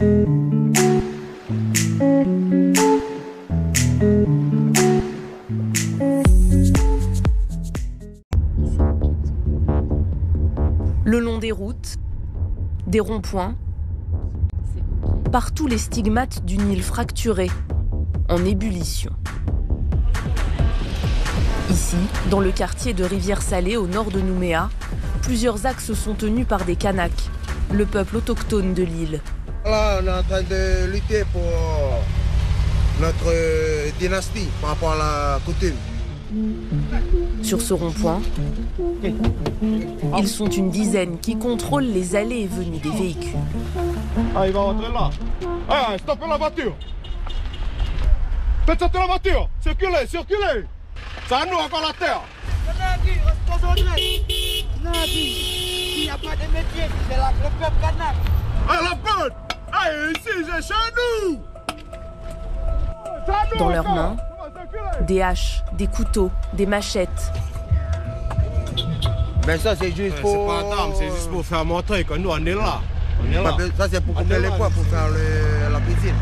Le long des routes, des ronds-points, partout les stigmates d'une île fracturée, en ébullition. Ici, dans le quartier de Rivière-Salée, au nord de Nouméa, plusieurs axes sont tenus par des Kanaks, le peuple autochtone de l'île. Là, on est en train de lutter pour notre dynastie par rapport à la coutume. Sur ce rond-point, ils sont une dizaine qui contrôlent les allées et venues des véhicules. Ah, il va rentrer là. Ah, stoppez la voiture. Faites sortir la voiture. Circulez, circulez. C'est à nous encore la terre. On a dit, on a dit, il n'y a pas de métier, c'est le peuple kanak. Ah, la bonne. Ah, ici, c'est chez nous. Dans leurs mains, des haches, des couteaux, des machettes. Mais ça, c'est juste pour... C'est pas un arme, c'est juste pour faire montrer que nous, on est là. On est là. Ça, c'est pour couper les poids, pour faire la cuisine.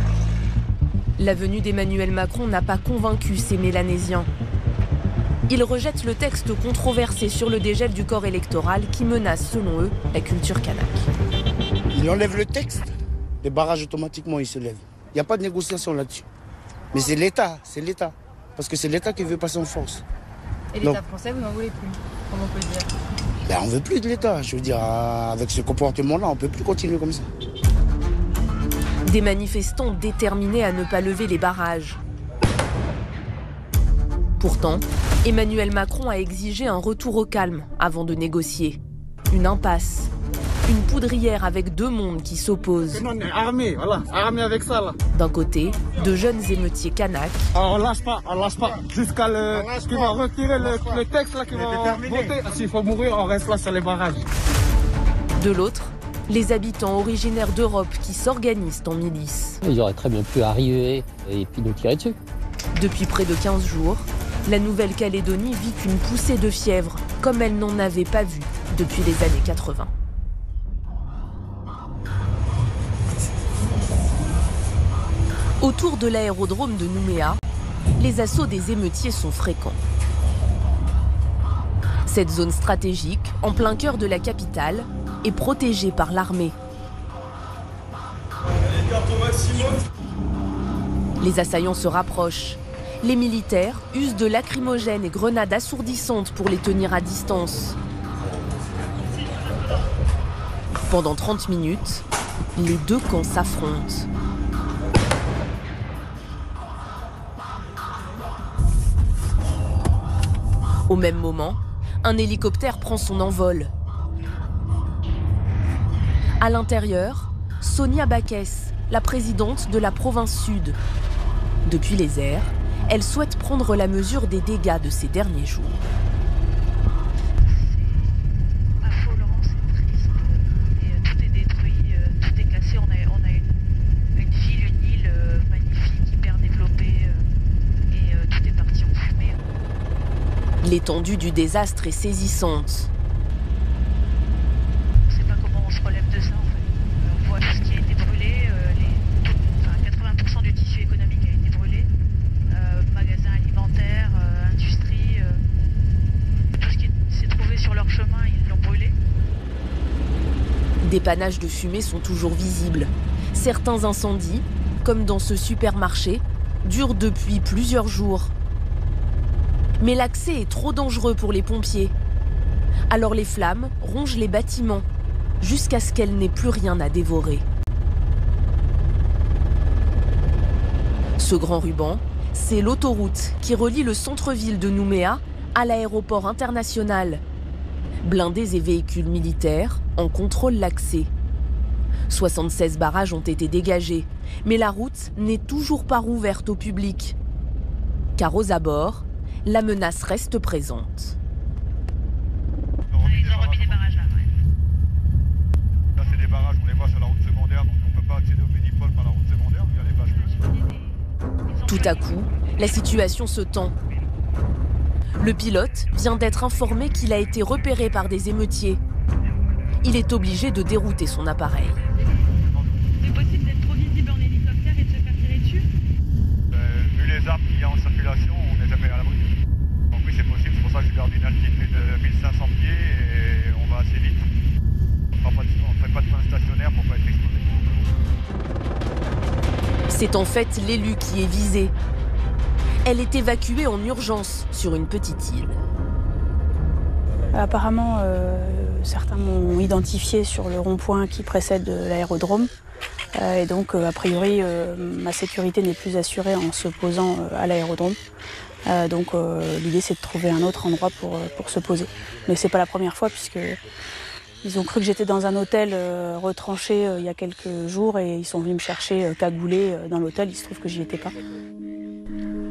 La venue d'Emmanuel Macron n'a pas convaincu ces Mélanésiens. Ils rejettent le texte controversé sur le dégel du corps électoral qui menace, selon eux, la culture kanak. Il enlève le texte, les barrages automatiquement ils se lèvent. Il n'y a pas de négociation là-dessus. Mais c'est l'État. Parce que c'est l'État qui veut passer en force. Et l'État français, vous n'en voulez plus, comment on peut dire? Ben, on ne veut plus de l'État. Je veux dire, avec ce comportement-là, on ne peut plus continuer comme ça. Des manifestants déterminés à ne pas lever les barrages. Pourtant, Emmanuel Macron a exigé un retour au calme avant de négocier. Une impasse. Une poudrière avec deux mondes qui s'opposent. On est armés, voilà, armés avec ça là. D'un côté, de jeunes émeutiers kanaks. On lâche pas, jusqu'à qui va retirer le texte là, qui va voter. S'il faut mourir, on reste là sur les barrages. De l'autre, les habitants originaires d'Europe qui s'organisent en milices. Ils auraient très bien pu arriver et puis nous tirer dessus. Depuis près de 15 jours, la Nouvelle-Calédonie vit une poussée de fièvre, comme elle n'en avait pas vu depuis les années 80. Autour de l'aérodrome de Nouméa, les assauts des émeutiers sont fréquents. Cette zone stratégique, en plein cœur de la capitale, est protégée par l'armée. Les assaillants se rapprochent. Les militaires usent de lacrymogènes et grenades assourdissantes pour les tenir à distance. Pendant 30 minutes, les deux camps s'affrontent. Au même moment, un hélicoptère prend son envol. À l'intérieur, Sonia Baquès, la présidente de la province sud. Depuis les airs, elle souhaite prendre la mesure des dégâts de ces derniers jours. Affolant, c'est triste. Et tout est détruit, tout est cassé. On a une ville, une île magnifique, hyper développée. Et tout est parti en fumée. L'étendue du désastre est saisissante. On ne sait pas comment on se relève de ça en fait. On voit tout ce qui a été brûlé, 80% du tissu économique a été brûlé, magasins alimentaires, industrie, tout ce qui s'est trouvé sur leur chemin, ils l'ont brûlé. Des panaches de fumée sont toujours visibles. Certains incendies, comme dans ce supermarché, durent depuis plusieurs jours. Mais l'accès est trop dangereux pour les pompiers. Alors les flammes rongent les bâtiments, jusqu'à ce qu'elles n'aient plus rien à dévorer. Ce grand ruban, c'est l'autoroute qui relie le centre-ville de Nouméa à l'aéroport international. Blindés et véhicules militaires en contrôlent l'accès. 76 barrages ont été dégagés, mais la route n'est toujours pas rouverte au public. Car aux abords, la menace reste présente. Ils ont remis des barrages là, ouais. Là, c'est des barrages, on les voit sur la route secondaire, donc on ne peut pas accéder au Médipôle par la route secondaire, il y a les bâches. Tout à coup, la situation se tend. Le pilote vient d'être informé qu'il a été repéré par des émeutiers. Il est obligé de dérouter son appareil. C'est possible d'être trop les armes qu'il y a en circulation, on n'est jamais à l'abri. Donc oui, c'est possible, c'est pour ça que je garde une altitude de 1500 pieds et on va assez vite. On ne fait pas de point stationnaire pour ne pas être exposé. C'est en fait l'élu qui est visé. Elle est évacuée en urgence sur une petite île. Apparemment, certains m'ont identifié sur le rond-point qui précède l'aérodrome. Et donc, a priori, ma sécurité n'est plus assurée en se posant à l'aérodrome. Donc, l'idée, c'est de trouver un autre endroit pour se poser. Mais c'est pas la première fois, puisque ils ont cru que j'étais dans un hôtel retranché il y a quelques jours et ils sont venus me chercher cagoulée dans l'hôtel. Il se trouve que j'y étais pas.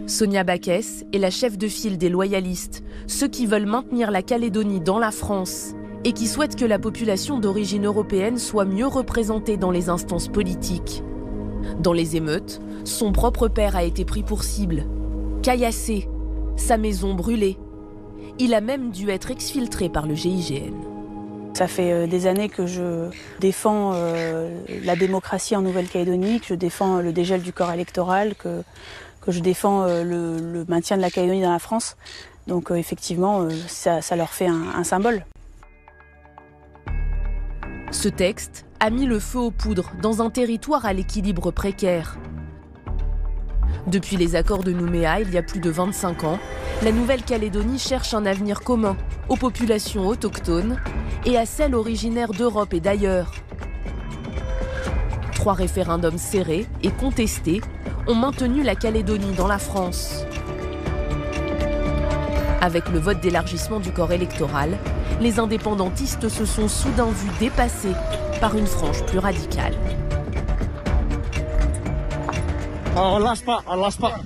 Sonia Baquès est la chef de file des loyalistes, ceux qui veulent maintenir la Calédonie dans la France et qui souhaitent que la population d'origine européenne soit mieux représentée dans les instances politiques. Dans les émeutes, son propre père a été pris pour cible, caillassé, sa maison brûlée. Il a même dû être exfiltré par le GIGN. Ça fait des années que je défends la démocratie en Nouvelle-Calédonie, que je défends le dégel du corps électoral, que je défends le maintien de la Calédonie dans la France. Donc effectivement, ça leur fait un symbole. Ce texte a mis le feu aux poudres dans un territoire à l'équilibre précaire. Depuis les accords de Nouméa, il y a plus de 25 ans, la Nouvelle-Calédonie cherche un avenir commun aux populations autochtones et à celles originaires d'Europe et d'ailleurs. 3 référendums serrés et contestés ont maintenu la Calédonie dans la France. Avec le vote d'élargissement du corps électoral, les indépendantistes se sont soudain vus dépassés par une frange plus radicale. On lâche pas,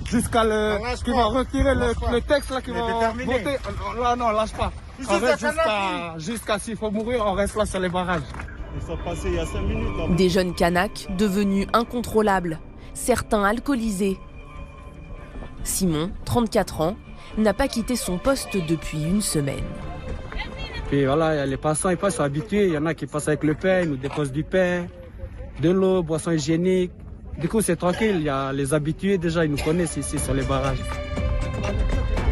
jusqu'à le qui va retirer le texte là qui va voter. Là non, on lâche pas. On reste jusqu'à s'il faut mourir, on reste là sur les barrages. Ils sont passés il y a 5 minutes. Là. Des jeunes Kanaks devenus incontrôlables, certains alcoolisés. Simon, 34 ans, n'a pas quitté son poste depuis une semaine. Puis voilà, les passants ils passent, sont habitués. Il y en a qui passent avec le pain, ils nous déposent du pain, de l'eau, boissons hygiéniques. Du coup, c'est tranquille. Il y a les habitués déjà, ils nous connaissent ici sur les barrages.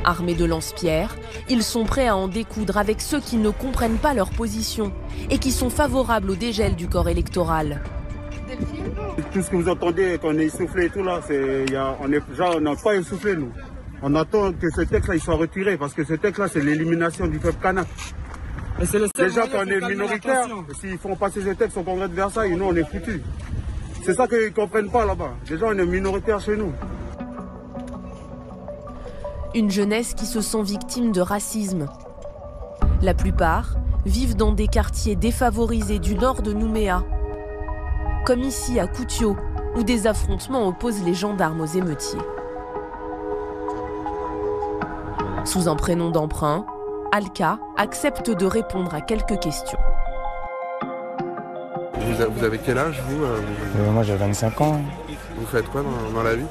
Armés de lance-pierres, ils sont prêts à en découdre avec ceux qui ne comprennent pas leur position et qui sont favorables au dégel du corps électoral. Tout ce que vous entendez, qu'on est essoufflé et tout là, on n'a pas essoufflé nous. On attend que ce texte-là soit retiré parce que ce texte-là, c'est l'élimination du peuple kanak. Déjà qu'on est minoritaire, s'ils font passer ce texte au congrès de Versailles, nous on est foutus. C'est ça qu'ils ne comprennent pas là-bas. Déjà on est minoritaire chez nous. Une jeunesse qui se sent victime de racisme. La plupart vivent dans des quartiers défavorisés du nord de Nouméa, comme ici à Koutio, où des affrontements opposent les gendarmes aux émeutiers. Sous un prénom d'emprunt, Alka accepte de répondre à quelques questions. Vous avez quel âge, vous Moi, j'ai 25 ans. Vous faites quoi dans la vie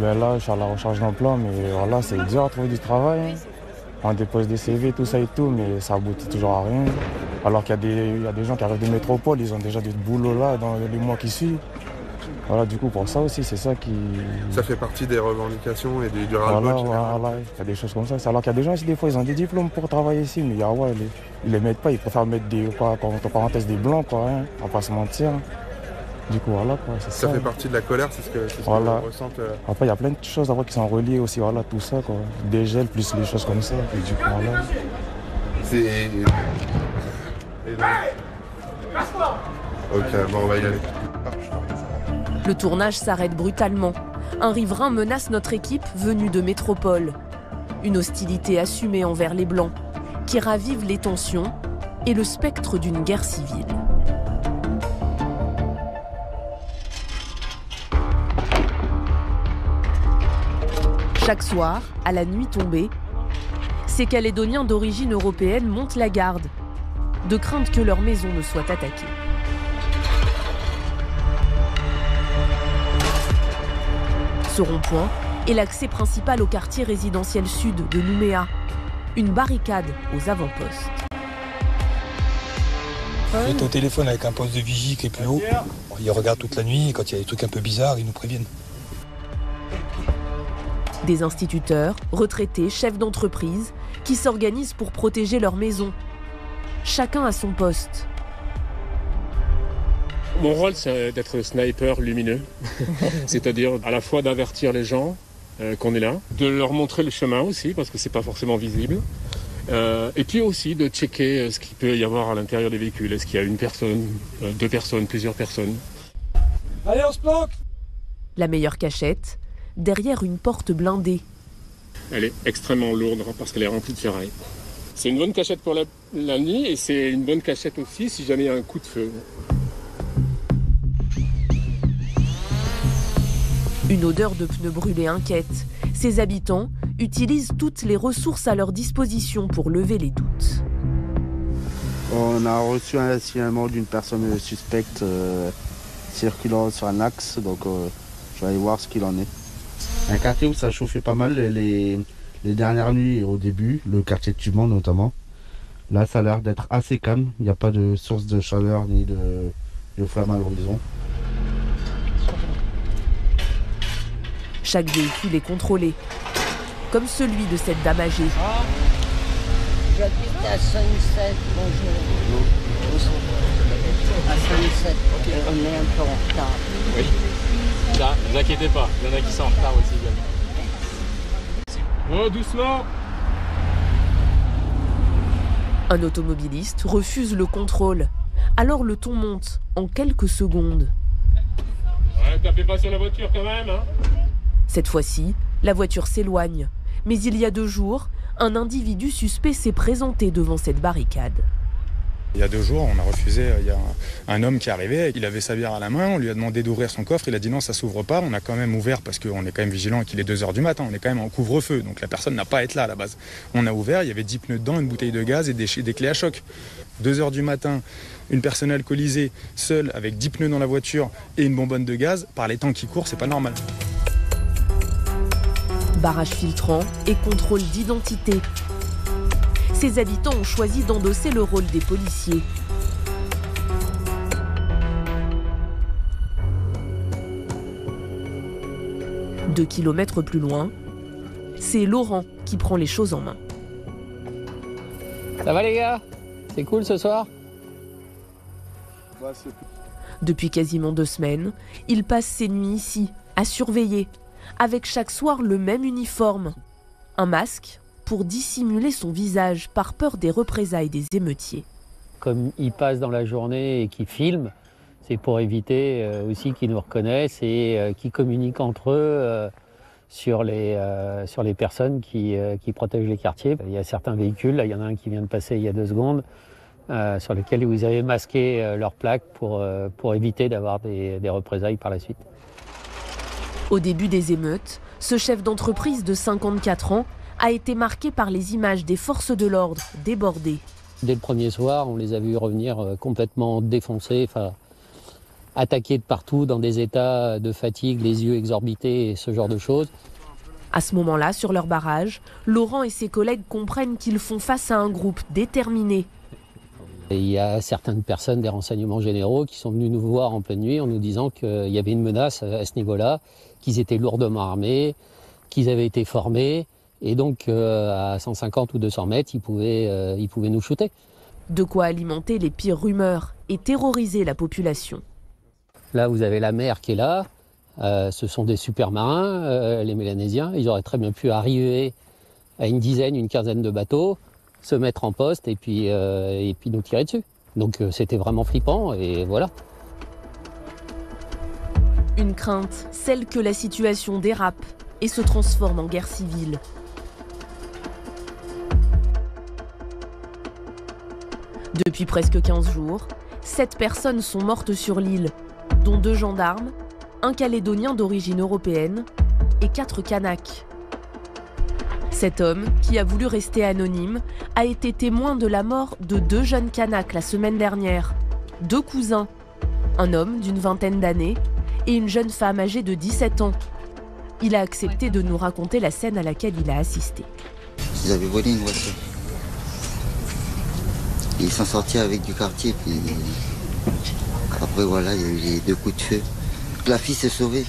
Là, je suis à la recherche d'emploi, mais voilà, c'est dur à trouver du travail. On dépose des CV, tout ça et tout, mais ça aboutit toujours à rien. Alors qu'il y a des gens qui arrivent de métropole, ils ont déjà du boulot là dans les mois qui suivent. Voilà, du coup, pour ça aussi, c'est ça qui... Ça fait partie des revendications et du ras-le-bol. Voilà, il y a des choses comme ça. Alors qu'il y a des gens ici, des fois, ils ont des diplômes pour travailler ici, mais ils les mettent pas, ils préfèrent mettre entre parenthèses, des blancs, quoi, hein, on va pas se mentir. Du coup, voilà, quoi, c'est ça. Ça fait partie de la colère, c'est ce que voilà. On ressent. Après, il y a plein de choses qui sont reliées aussi, voilà, tout ça, quoi. Des gels, plus les choses comme ça, et du coup, voilà. C'est... Ok, bon, on va y aller. Le tournage s'arrête brutalement. Un riverain menace notre équipe venue de métropole. Une hostilité assumée envers les Blancs, qui ravive les tensions et le spectre d'une guerre civile. Chaque soir, à la nuit tombée, ces Calédoniens d'origine européenne montent la garde, de crainte que leur maison ne soit attaquée. Ce rond-point est l'accès principal au quartier résidentiel sud de Nouméa, une barricade aux avant-postes. J'étais au téléphone avec un poste de vigie qui est plus haut. Ils regardent toute la nuit et quand il y a des trucs un peu bizarres, ils nous préviennent. Des instituteurs, retraités, chefs d'entreprise qui s'organisent pour protéger leur maison. Chacun à son poste. Mon rôle, c'est d'être sniper lumineux, c'est-à-dire à la fois d'avertir les gens qu'on est là, de leur montrer le chemin aussi, parce que c'est pas forcément visible, et puis aussi de checker ce qu'il peut y avoir à l'intérieur des véhicules. Est-ce qu'il y a une personne, deux personnes, plusieurs personnes. Allez, on se planque! La meilleure cachette, derrière une porte blindée. Elle est extrêmement lourde parce qu'elle est remplie de ferraille. C'est une bonne cachette pour la nuit et c'est une bonne cachette aussi si jamais il y a un coup de feu. Une odeur de pneus brûlés inquiète. Ses habitants utilisent toutes les ressources à leur disposition pour lever les doutes. On a reçu un signalement d'une personne suspecte circulant sur un axe, donc je vais aller voir ce qu'il en est. Un quartier où ça chauffait pas mal les dernières nuits et au début, le quartier de Tuban notamment. Là, ça a l'air d'être assez calme. Il n'y a pas de source de chaleur ni de flamme à l'horizon. Chaque véhicule est contrôlé, comme celui de cette dame âgée. J'habite à Sunset, bonjour. À Sunset, on est un peu en retard. Oui, là, ne vous inquiétez pas, il y en a qui sont en retard aussi également. Oh, doucement! Un automobiliste refuse le contrôle. Alors le ton monte en quelques secondes. Ouais, tapez pas sur la voiture quand même, hein. Cette fois-ci, la voiture s'éloigne. Mais il y a 2 jours, un individu suspect s'est présenté devant cette barricade. Il y a 2 jours, on a refusé, il y a un homme qui est arrivé, il avait sa bière à la main, on lui a demandé d'ouvrir son coffre, il a dit non, ça s'ouvre pas, on a quand même ouvert parce qu'on est quand même vigilant et qu'il est 2h du matin, on est quand même en couvre-feu, donc la personne n'a pas à être là à la base. On a ouvert, il y avait 10 pneus dedans, une bouteille de gaz et des clés à choc. 2h du matin, une personne alcoolisée, seule, avec 10 pneus dans la voiture et une bonbonne de gaz, par les temps qui courent, c'est pas normal. Barrage filtrant et contrôle d'identité. Ses habitants ont choisi d'endosser le rôle des policiers. Deux kilomètres plus loin, c'est Laurent qui prend les choses en main. Ça va les gars? C'est cool ce soir? Depuis quasiment 2 semaines, il passe ses nuits ici, à surveiller, avec chaque soir le même uniforme. Un masque pour dissimuler son visage par peur des représailles des émeutiers. Comme ils passent dans la journée et qu'ils filment, c'est pour éviter aussi qu'ils nous reconnaissent et qu'ils communiquent entre eux sur les personnes qui protègent les quartiers. Il y a certains véhicules, là, il y en a un qui vient de passer il y a 2 secondes, sur lesquels vous avez masqué leurs plaques pour éviter d'avoir des représailles par la suite. Au début des émeutes, ce chef d'entreprise de 54 ans a été marqué par les images des forces de l'ordre débordées. Dès le premier soir, on les a vus revenir complètement défoncés, attaqués de partout, dans des états de fatigue, les yeux exorbités et ce genre de choses. À ce moment-là, sur leur barrage, Laurent et ses collègues comprennent qu'ils font face à un groupe déterminé. Et il y a certaines personnes des renseignements généraux qui sont venues nous voir en pleine nuit en nous disant qu'il y avait une menace à ce niveau-là, qu'ils étaient lourdement armés, qu'ils avaient été formés, et donc à 150 ou 200 mètres, ils pouvaient nous shooter. De quoi alimenter les pires rumeurs et terroriser la population. Là, vous avez la mer qui est là, ce sont des super marins, les Mélanésiens, ils auraient très bien pu arriver à une dizaine, une quinzaine de bateaux, se mettre en poste et puis nous tirer dessus. Donc c'était vraiment flippant et voilà. Une crainte, celle que la situation dérape et se transforme en guerre civile. Depuis presque 15 jours, 7 personnes sont mortes sur l'île, dont 2 gendarmes, un Calédonien d'origine européenne et 4 Kanaks. Cet homme, qui a voulu rester anonyme, a été témoin de la mort de 2 jeunes Kanaks la semaine dernière. 2 cousins, un homme d'une vingtaine d'années et une jeune femme âgée de 17 ans. Il a accepté de nous raconter la scène à laquelle il a assisté. Ils avaient volé une voiture. Et ils sont sortis avec du quartier, puis après voilà, il y a eu les 2 coups de feu. La fille s'est sauvée.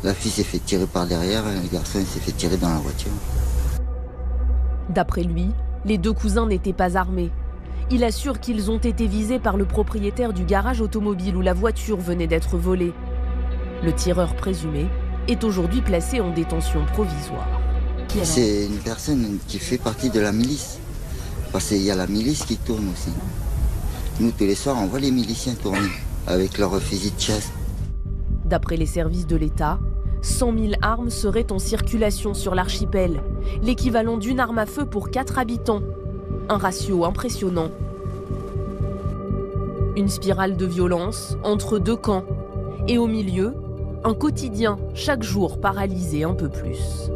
La fille s'est fait tirer par derrière et le garçon s'est fait tirer dans la voiture. D'après lui, les deux cousins n'étaient pas armés. Il assure qu'ils ont été visés par le propriétaire du garage automobile où la voiture venait d'être volée. Le tireur présumé est aujourd'hui placé en détention provisoire. C'est une personne qui fait partie de la milice. Parce qu'il y a la milice qui tourne aussi. Nous, tous les soirs, on voit les miliciens tourner avec leurs fusils de chasse. D'après les services de l'État, 100 000 armes seraient en circulation sur l'archipel, l'équivalent d'une arme à feu pour 4 habitants. Un ratio impressionnant. Une spirale de violence entre deux camps. Et au milieu, un quotidien chaque jour paralysé un peu plus.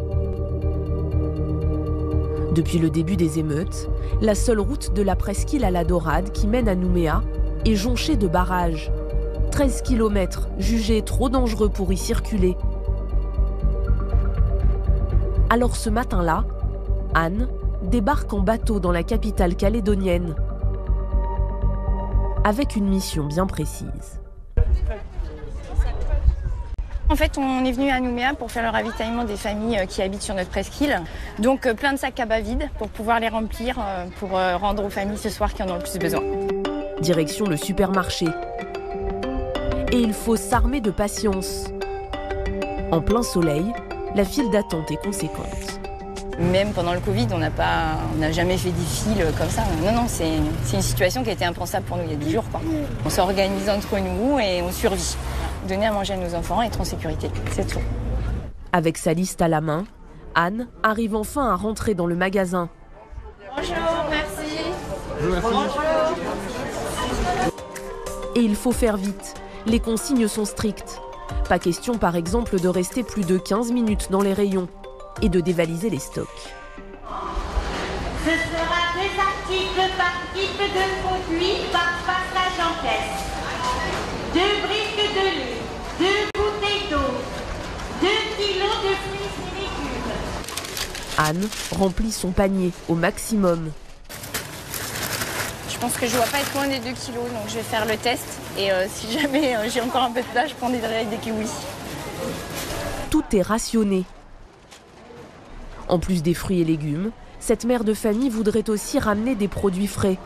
Depuis le début des émeutes, la seule route de la presqu'île à la Dorade qui mène à Nouméa est jonchée de barrages. 13 km jugés trop dangereux pour y circuler. Alors ce matin-là, Anne débarque en bateau dans la capitale calédonienne, avec une mission bien précise. En fait, on est venu à Nouméa pour faire le ravitaillement des familles qui habitent sur notre presqu'île. Donc plein de sacs à bas vides pour pouvoir les remplir pour rendre aux familles ce soir qui en ont le plus besoin. Direction le supermarché. Et il faut s'armer de patience. En plein soleil, la file d'attente est conséquente. Même pendant le Covid, on n'a jamais fait des files comme ça. Non, c'est une situation qui a été impensable pour nous il y a 10 jours, quoi. On s'organise entre nous et on survit. Donner à manger à nos enfants et être en sécurité, c'est tout. Avec sa liste à la main, Anne arrive enfin à rentrer dans le magasin. Bonjour, merci. Bonjour. Et il faut faire vite. Les consignes sont strictes. Pas question par exemple de rester plus de 15 minutes dans les rayons et de dévaliser les stocks. Ce sera 2 articles par type de produit par passage en caisse. 2 briques de lait, 2 bouteilles d'eau, 2 kilos de fruits et légumes. Anne remplit son panier au maximum. Je pense que je ne dois pas être loin des 2 kilos, donc je vais faire le test. Et si jamais j'ai encore un peu de place, je prendrai des kiwis. Tout est rationné. En plus des fruits et légumes, cette mère de famille voudrait aussi ramener des produits frais.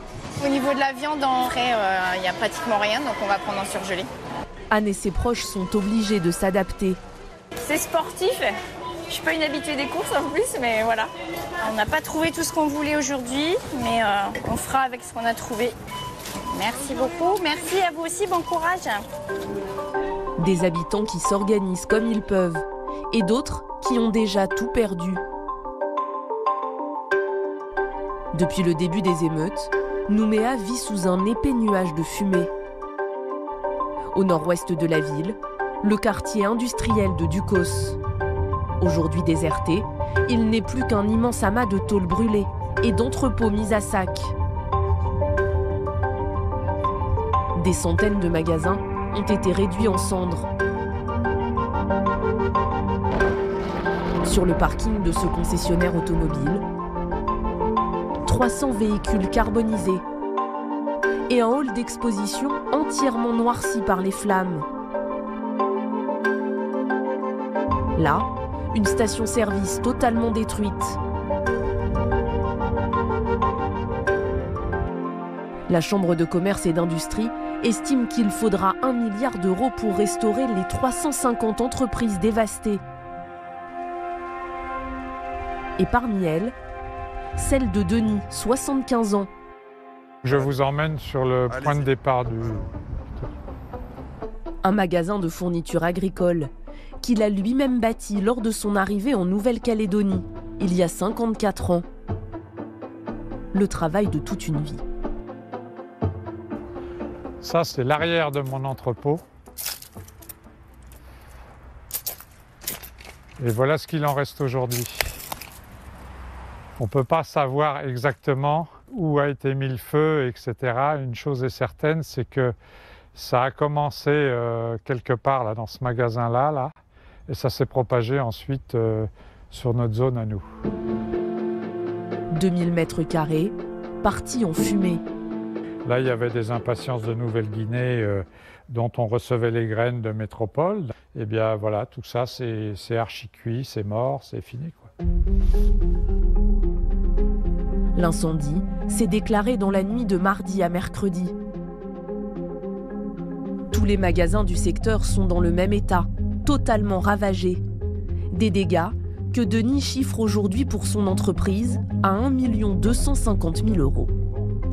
Au niveau de la viande en frais, il n'y a pratiquement rien, donc on va prendre en surgelé. Anne et ses proches sont obligés de s'adapter. C'est sportif. Je suis pas une habituée des courses en plus, mais voilà. On n'a pas trouvé tout ce qu'on voulait aujourd'hui, mais on fera avec ce qu'on a trouvé. Merci beaucoup. Merci à vous aussi. Bon courage. Des habitants qui s'organisent comme ils peuvent et d'autres qui ont déjà tout perdu. Depuis le début des émeutes, Nouméa vit sous un épais nuage de fumée. Au nord-ouest de la ville, le quartier industriel de Ducos. Aujourd'hui déserté, il n'est plus qu'un immense amas de tôles brûlées et d'entrepôts mis à sac. Des centaines de magasins ont été réduits en cendres. Sur le parking de ce concessionnaire automobile, 300 véhicules carbonisés et un hall d'exposition entièrement noirci par les flammes. Là, une station-service totalement détruite. La Chambre de commerce et d'industrie estime qu'il faudra 1 milliard d'euros pour restaurer les 350 entreprises dévastées. Et parmi elles, celle de Denis, 75 ans. Je vous emmène sur le point de départ du... Un magasin de fournitures agricoles qu'il a lui-même bâti lors de son arrivée en Nouvelle-Calédonie, il y a 54 ans. Le travail de toute une vie. Ça, c'est l'arrière de mon entrepôt. Et voilà ce qu'il en reste aujourd'hui. On ne peut pas savoir exactement où a été mis le feu, etc. Une chose est certaine, c'est que ça a commencé quelque part là, dans ce magasin-là, et ça s'est propagé ensuite sur notre zone à nous. 2000 mètres carrés, partis en fumée. Là, il y avait des impatiences de Nouvelle-Guinée dont on recevait les graines de métropole. Eh bien voilà, tout ça c'est archi cuit, c'est mort, c'est fini, quoi. L'incendie s'est déclaré dans la nuit de mardi à mercredi. Tous les magasins du secteur sont dans le même état, totalement ravagés. Des dégâts que Denis chiffre aujourd'hui pour son entreprise à 1 250 000 €.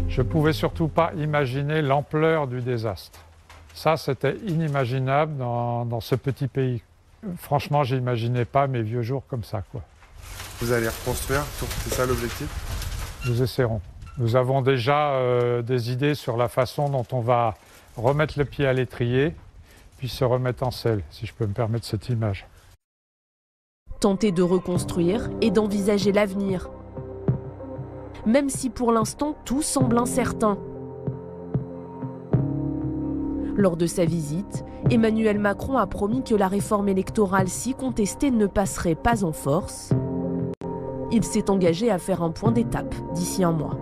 Je ne pouvais surtout pas imaginer l'ampleur du désastre. Ça, c'était inimaginable dans ce petit pays. Franchement, je n'imaginais pas mes vieux jours comme ça, quoi. Vous allez reconstruire, c'est ça l'objectif? Nous essaierons. Nous avons déjà des idées sur la façon dont on va remettre le pied à l'étrier, puis se remettre en selle, si je peux me permettre cette image. Tenter de reconstruire et d'envisager l'avenir. Même si pour l'instant tout semble incertain. Lors de sa visite, Emmanuel Macron a promis que la réforme électorale si contestée ne passerait pas en force. Il s'est engagé à faire un point d'étape d'ici un mois.